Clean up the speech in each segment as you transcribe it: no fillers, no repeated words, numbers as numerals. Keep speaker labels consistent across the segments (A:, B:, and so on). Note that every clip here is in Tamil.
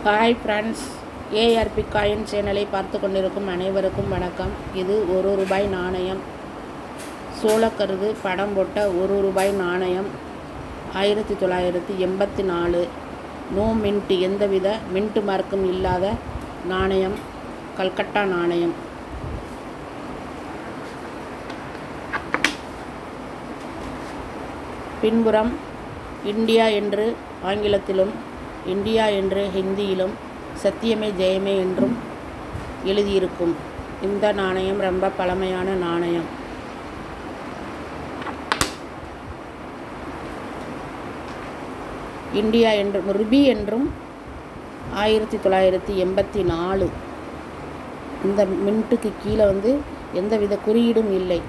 A: ஹாய் ஃப்ரெண்ட்ஸ், ஏஆர்பி காயின் சேனலை பார்த்து கொண்டிருக்கும் அனைவருக்கும் வணக்கம். இது ₹1 நாணயம். சோளக்கருது படம் போட்ட ₹1 நாணயம். 1984. நோ மின்ட், எந்தவித மின்ட் மார்க்கும் இல்லாத நாணயம். கல்கட்டா நாணயம். பின்புறம் இந்தியா என்று ஆங்கிலத்திலும், இந்தியா என்று ஹிந்தியிலும், சத்தியமே ஜெயமே என்றும் எழுதியிருக்கும். இந்த நாணயம் ரொம்ப பழமையான நாணயம். இந்தியா என்றும் ருபி என்றும் 1984. இந்த மின்ட்டுக்கு கீழே எந்தவித குறியீடும் இல்லை.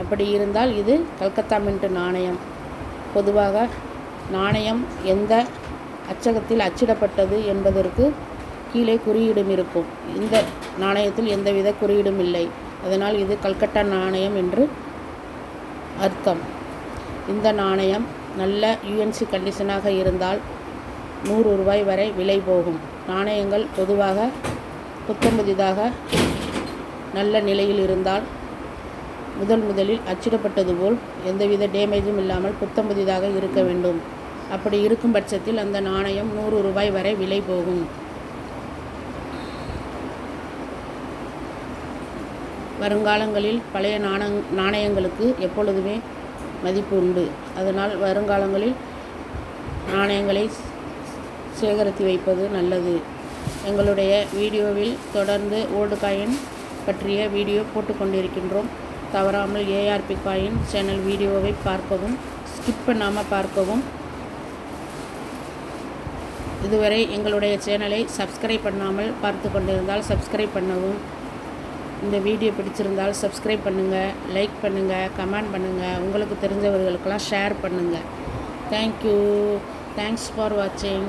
A: அப்படி இருந்தால் இது கல்கத்தா மின்ட் நாணயம். பொதுவாக நாணயம் எந்த அச்சகத்தில் அச்சிடப்பட்டது என்பதற்கு கீழே குறியீடும் இருக்கும். இந்த நாணயத்தில் எந்தவித குறியீடும் இல்லை. அதனால் இது கல்கட்டா நாணயம் என்று அர்த்தம். இந்த நாணயம் நல்ல யூஎன்சி கண்டிஷனாக இருந்தால் ₹100 வரை விலை போகும். நாணயங்கள் பொதுவாக புத்தம்புதிதாக நல்ல நிலையில் இருந்தால் முதலில் அச்சிடப்பட்டது போல் எந்தவித டேமேஜும் இல்லாமல் புத்தம்புதிதாக இருக்க வேண்டும். அப்படி இருக்கும் பட்சத்தில் அந்த நாணயம் ₹100 வரை விலை போகும். வருங்காலங்களில் பழைய நாணயங்களுக்கு எப்பொழுதுமே மதிப்பு உண்டு. அதனால் வருங்காலங்களில் நாணயங்களை சேகரித்து வைப்பது நல்லது. எங்களுடைய வீடியோவில் தொடர்ந்து ஓல்டு காயின் பற்றிய வீடியோ போட்டுக்கொண்டிருக்கின்றோம். தவறாமல் ஏஆர்பி காயின் சேனல் வீடியோவை பார்க்கவும், ஸ்கிப் பண்ணாமல் பார்க்கவும். இதுவரை எங்களுடைய சேனலை சப்ஸ்கிரைப் பண்ணாமல் பார்த்து கொண்டிருந்தால் சப்ஸ்கிரைப் பண்ணவும். இந்த வீடியோ பிடிச்சிருந்தால் சப்ஸ்கிரைப் பண்ணுங்கள், லைக் பண்ணுங்கள், கமெண்ட் பண்ணுங்கள், உங்களுக்கு தெரிஞ்சவர்களுக்கெல்லாம் ஷேர் பண்ணுங்கள். தேங்க்யூ. தேங்க்ஸ் ஃபார் வாட்சிங்.